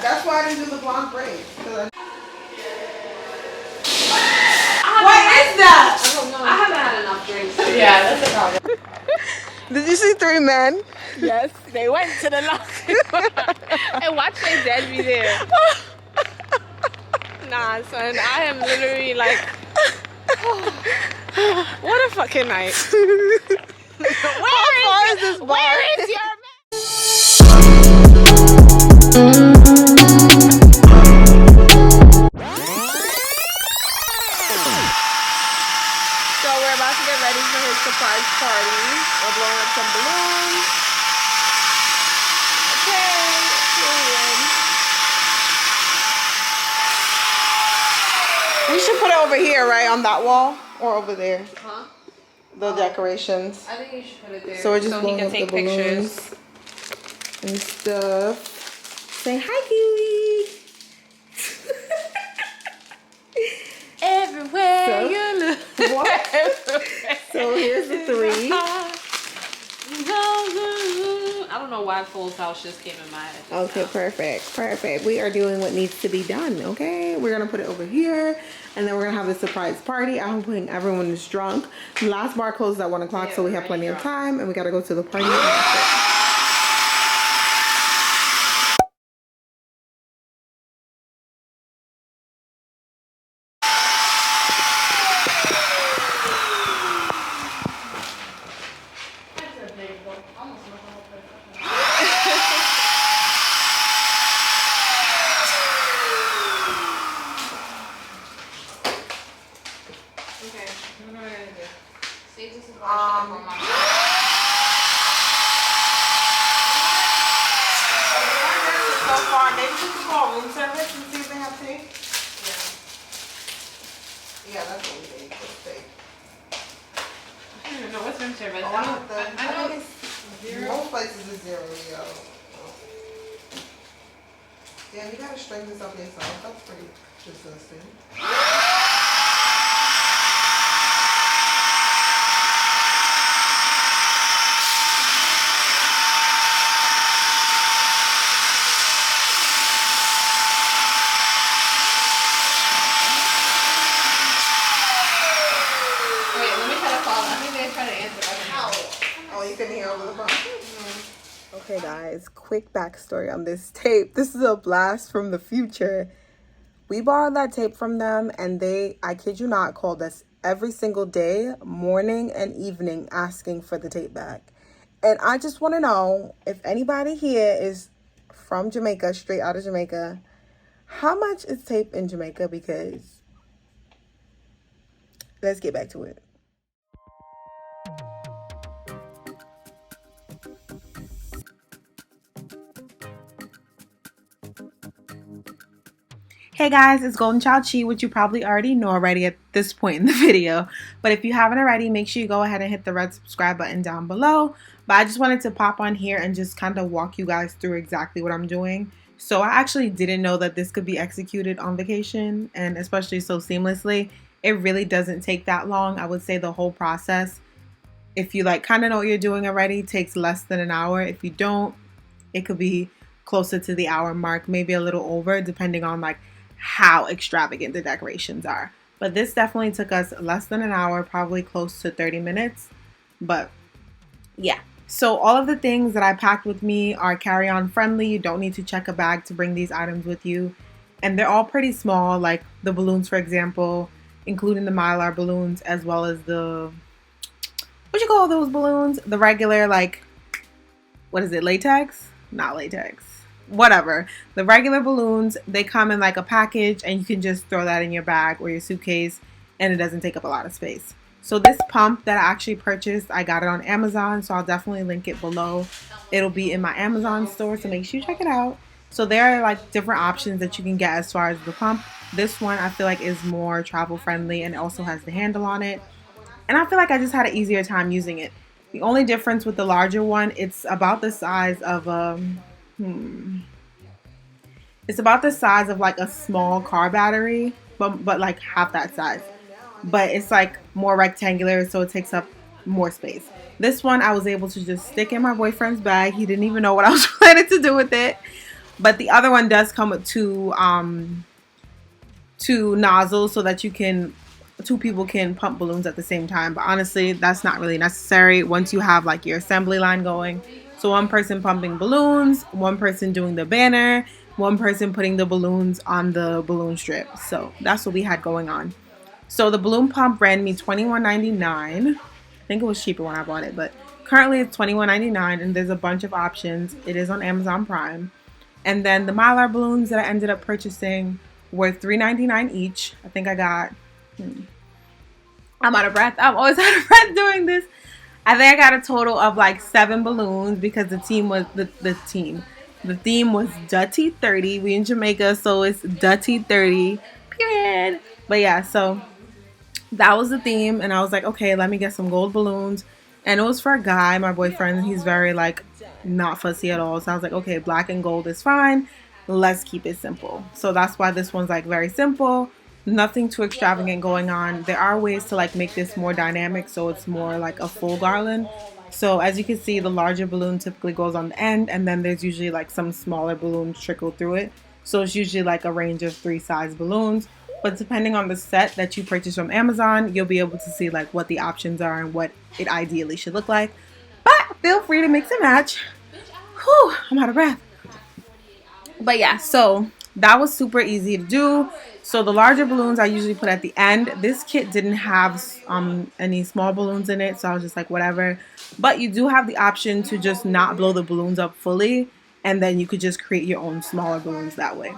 That's why I didn't do the blonde braids. What is that? I don't know. I haven't had enough drinks. Yeah, that's the problem. Did you see 3 men? Yes, they went to the locker and watched their dad be there. Nah, son, I am literally like, what a fucking night. Where is this bar? Where is your man? So we're about to get ready for his surprise party. We're blowing up some balloons. Okay, We should put it over here, right? On that wall? Or over there? Huh? The decorations. I think you should put it there. So we're just so he blowing can up the take balloons pictures. and stuff. Say hi, Kiwi. Everywhere So, you look. What? So here's the 3. I don't know why Full House just came in my head. Okay, perfect. Perfect. We are doing what needs to be done, okay? We're going to put it over here, and then we're going to have the surprise party. I'm hoping everyone is drunk. The last bar closes at 1 o'clock, so we have plenty of time, and we got to go to the party. So far, maybe we can call room service and see if they have tape. Yeah, that's what we need. What's tape? I don't even know what's room service. I know it's 0. Most places is 0, yo. Damn, you gotta straighten this up yourself. That's pretty disgusting. Oh, you couldn't hear over the phone? Okay, guys, quick backstory on this tape. This is a blast from the future. We borrowed that tape from them, and they, I kid you not, called us every single day, morning and evening, asking for the tape back. And I just want to know if anybody here is from Jamaica, straight out of Jamaica, how much is tape in Jamaica? Because let's get back to it. Hey guys, it's Goldenchildchi, which you probably already know already at this point in the video. But if you haven't already, make sure you go ahead and hit the red subscribe button down below. But I just wanted to pop on here and just kind of walk you guys through exactly what I'm doing. So I actually didn't know that this could be executed on vacation, and especially so seamlessly. It really doesn't take that long. I would say the whole process, if you like kind of know what you're doing already, takes less than an hour. If you don't, it could be closer to the hour mark, maybe a little over, depending on like how extravagant the decorations are. But this definitely took us less than an hour, probably close to 30 minutes. But yeah, so all of the things that I packed with me are carry-on friendly. You don't need to check a bag to bring these items with you, and they're all pretty small, like the balloons, for example, including the Mylar balloons, as well as the, what you call those balloons, the regular, like, what is it, latex? Not latex, whatever. The regular balloons, they come in like a package, and you can just throw that in your bag or your suitcase, and it doesn't take up a lot of space. So this pump that I actually purchased, I got it on Amazon, so I'll definitely link it below. It'll be in my Amazon store, so make sure you check it out. So there are like different options that you can get as far as the pump. This one I feel like is more travel friendly and also has the handle on it, and I feel like I just had an easier time using it. The only difference with the larger one, it's about the size of it's about the size of like a small car battery, but like half that size. But it's like more rectangular, so it takes up more space. This one I was able to just stick in my boyfriend's bag. He didn't even know what I was planning to do with it. But the other one does come with two nozzles so that two people can pump balloons at the same time. But honestly, that's not really necessary once you have like your assembly line going. So one person pumping balloons, one person doing the banner, one person putting the balloons on the balloon strip. So that's what we had going on. So the balloon pump ran me $21.99. I think it was cheaper when I bought it, but currently it's $21.99, and there's a bunch of options. It is on Amazon Prime. And then the Mylar balloons that I ended up purchasing were $3.99 each. I think I got... I'm out of breath. I'm always out of breath doing this. I think I got a total of like 7 balloons because the theme was Dirty 30. We in Jamaica, so it's Dirty 30. Period. But yeah, so that was the theme, and I was like, okay, let me get some gold balloons. And it was for a guy, my boyfriend. He's very like not fussy at all. So I was like, okay, black and gold is fine. Let's keep it simple. So that's why this one's like very simple. Nothing too extravagant going on. There are ways to like make this more dynamic so it's more like a full garland. So as you can see, the larger balloon typically goes on the end, and then there's usually like some smaller balloons trickle through it. So it's usually like a range of 3 size balloons. But depending on the set that you purchase from Amazon, you'll be able to see like what the options are and what it ideally should look like. But feel free to mix and match. Whew, I'm out of breath. But yeah, so that was super easy to do. So the larger balloons I usually put at the end. This kit didn't have any small balloons in it, so I was just like, whatever. But you do have the option to just not blow the balloons up fully, and then you could just create your own smaller balloons that way.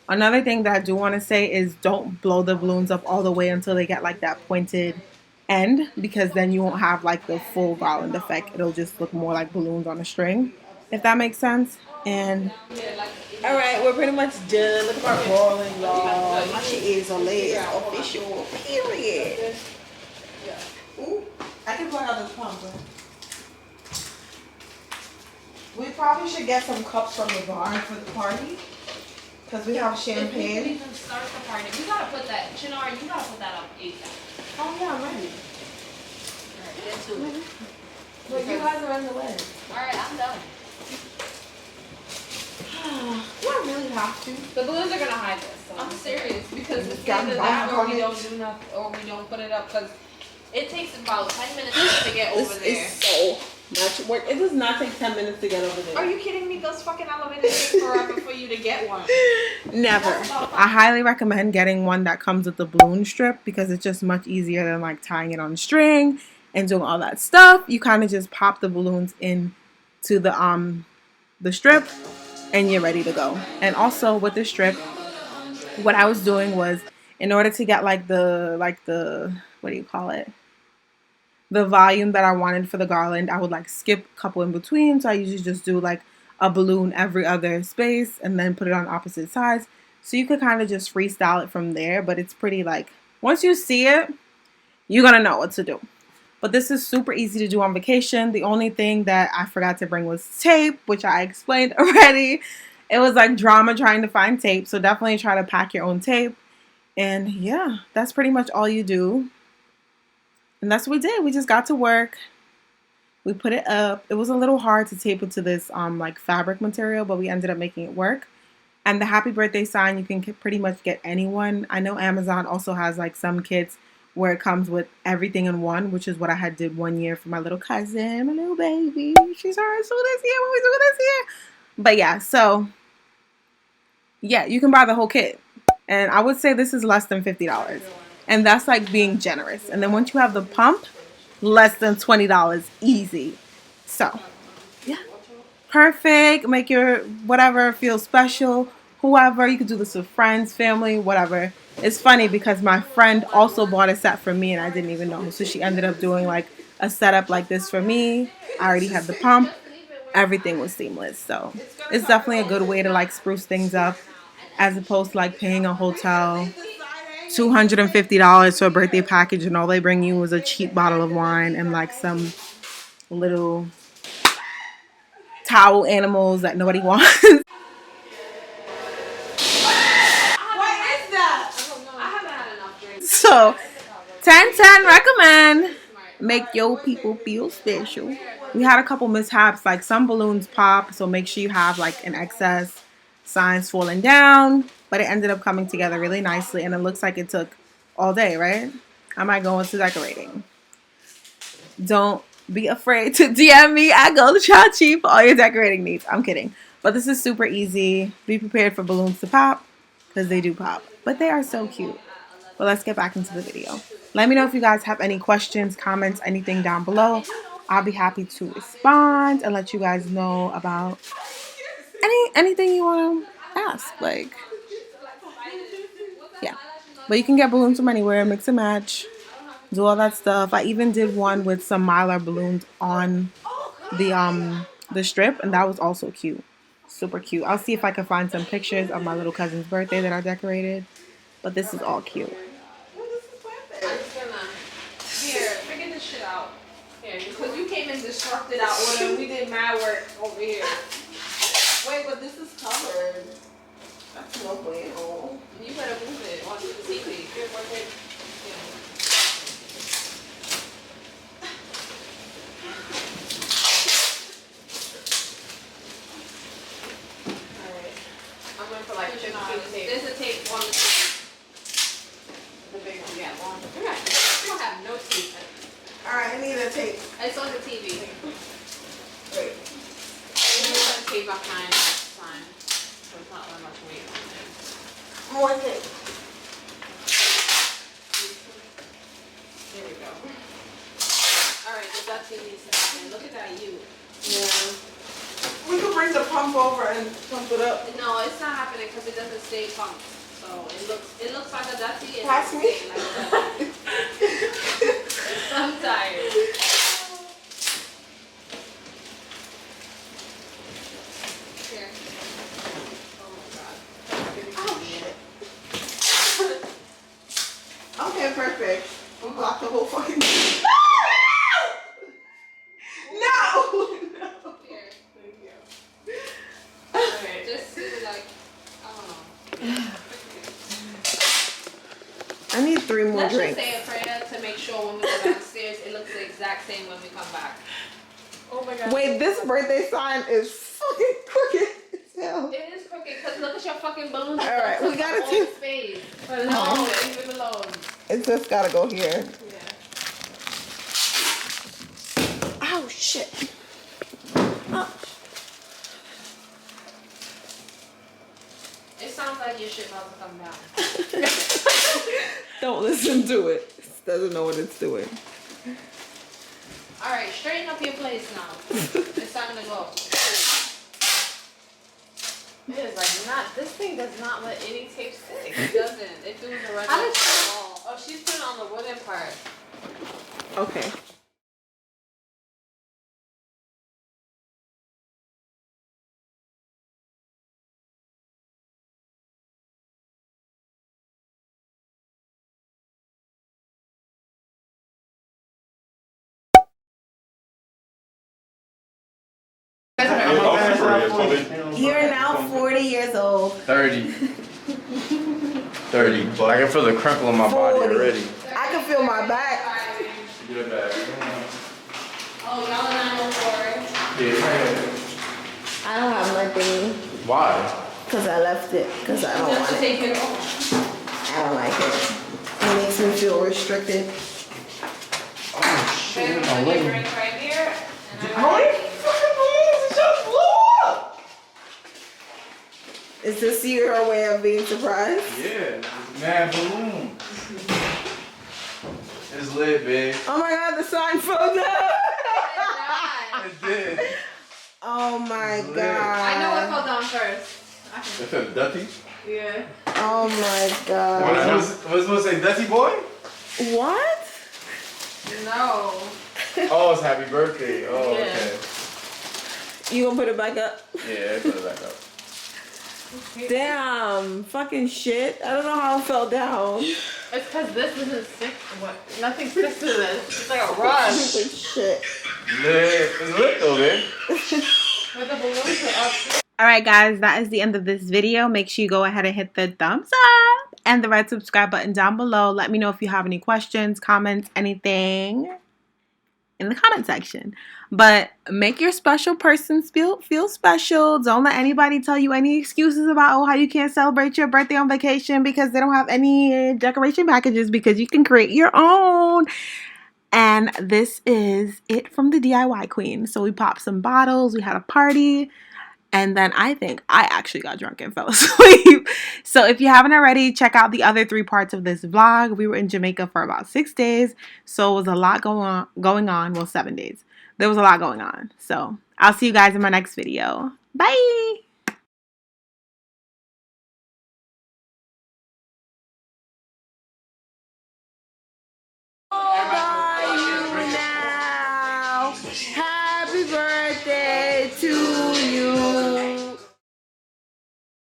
Another thing that I do want to say is don't blow the balloons up all the way until they get like that pointed end, because then you won't have like the full garland effect. It'll just look more like balloons on a string, if that makes sense. And all right, we're pretty much done. Look at my rolling, y'all. My shit is a leg official, period. Ooh, I can put out this pump, bro. We probably should get some cups from the bar for the party, because we have champagne. If we can start the party. We gotta put that, Chinara, you gotta put that up ASAP. Oh yeah, I'm ready. Alright, get to it. But you guys are in the way. Alright, I'm done. Do I really have to? The balloons are gonna hide this. So. I'm serious, because it's got either that or we don't do nothing, or we don't put it up, because it takes about 10 minutes to get over there. This is so much work. It does not take 10 minutes to get over there. Are you kidding me? Those fucking elevators take forever for you to get one. Never. I highly recommend getting one that comes with the balloon strip, because it's just much easier than like tying it on string and doing all that stuff. You kind of just pop the balloons in to the strip, and you're ready to go. And also with the strip, what I was doing was, in order to get like the what do you call it, the volume that I wanted for the garland, I would like skip a couple in between. So I usually just do like a balloon every other space and then put it on opposite sides. So you could kind of just freestyle it from there. But it's pretty like, once you see it, you're gonna know what to do. But this is super easy to do on vacation. The only thing that I forgot to bring was tape, which I explained already. It was like drama trying to find tape. So definitely try to pack your own tape. And yeah, that's pretty much all you do. And that's what we did. We just got to work. We put it up. It was a little hard to tape it to this like fabric material, but we ended up making it work. And the happy birthday sign, you can pretty much get anyone. I know Amazon also has like some kits where it comes with everything in one, which is what I had did one year for my little cousin, my little baby. She's hers so this year. What we do this year? But yeah, so yeah, you can buy the whole kit. And I would say this is less than $50. And that's like being generous. And then once you have the pump, less than $20 easy. So yeah, perfect. Make your whatever feel special. Whoever, you could do this with friends, family, whatever. It's funny because my friend also bought a set for me and I didn't even know. So she ended up doing like a setup like this for me. I already had the pump. Everything was seamless. So it's definitely a good way to like spruce things up, as opposed to like paying a hotel $250 for a birthday package and all they bring you was a cheap bottle of wine and like some little towel animals that nobody wants. So 10/10 recommend. Make your people feel special. We had a couple mishaps, like some balloons pop, so make sure you have like an excess. signs falling down, but it ended up coming together really nicely, and it looks like it took all day, right? I might go into decorating. Don't be afraid to DM me at Goldenchildchi for all your decorating needs. I'm kidding. But this is super easy. Be prepared for balloons to pop, because they do pop. But they are so cute. But let's get back into the video. Let me know if you guys have any questions, comments, anything down below. I'll be happy to respond and let you guys know about anything you want to ask. Like, yeah. But you can get balloons from anywhere, mix and match, do all that stuff. I even did one with some Mylar balloons on the strip, and that was also cute. Super cute. I'll see if I can find some pictures of my little cousin's birthday that I decorated. But this is all cute. I'm just gonna here, figure this shit out. Here, because you came and disrupted our order and we did mad work over here. Wait, but this is covered. That's no bueno. You better move it onto the TV. Here, one thing. Alright. I'm going for like 15 tape. There's a tape on the TV. The big one, yeah, long. You don't have no tape. Alright, I need a tape. It's on the TV. Wait. I'm gonna tape up mine next time. So it's not that much weight on it. More tape. There we go. Alright, the duck needs to happen. Look at that you. Yeah. We could bring the pump over and pump it up. No, it's not happening because it doesn't stay pumped. So it looks like a ducky. Pass me. Like I'm tired. Here. Oh my god. Oh shit. Okay, perfect. We blocked the whole fucking No! No! Here. Thank you. Alright, just like, I don't know. I need 3 more Let's drinks. just say a prayer to make sure when we go downstairs, it looks the exact same when we come back. Oh my god. Wait, this birthday sign is fucking crooked as hell. It is crooked because look at your fucking balloons. Alright, we gotta take take. space. Alone, leave it alone. It's just gotta go here. Yeah. Oh shit. Oh. It sounds like your shit about to come down. Don't listen to it. It doesn't know what it's doing. Alright, straighten up your place now. It's time to go. It is like not, this thing does not let any tape stick. It doesn't. It doing the regular wall. Oh, she's putting on the wooden part. Okay. You're now 40 years old. 30. 30. I can feel the crinkle in my body 40. already. I can feel my back. Get it back. Oh, y'all and 904. Yeah. I don't have my thingy. Why? Because I left it. Because I don't Just want to it. take it off. I don't like it. It makes me feel restricted. Oh shit. Baby, put your drink right here. And How many fucking balloons just blew up? Is this your way of being surprised? Yeah. It's mad balloon. It's lit, babe. Oh my god, the sign fell down. It did. Oh my It's lit. god. I know what fell down first. It said Dutty? Yeah. Oh my god. Was it supposed to say Dutty boy? What? No. Oh, it's happy birthday. Oh, Yeah. okay. You gonna put it back up? Yeah, put it back up. Damn, fucking shit. I don't know how it fell down. It's because this isn't stick. What? Nothing sticks to this. It's like a rod. Stupid shit. Lit. It's lit though, babe. But the balloons are up. Alright guys, that is the end of this video. Make sure you go ahead and hit the thumbs up and the red subscribe button down below. Let me know if you have any questions, comments, anything in the comment section. But make your special person feel special. Don't let anybody tell you any excuses about how you can't celebrate your birthday on vacation because they don't have any decoration packages, because you can create your own. And this is it from the DIY queen. So we popped some bottles, we had a party, and then I think I actually got drunk and fell asleep. So if you haven't already, check out the other 3 parts of this vlog. We were in Jamaica for about 6 days, so it was a lot going on. Well, 7 days. There was a lot going on. So I'll see you guys in my next video. Bye!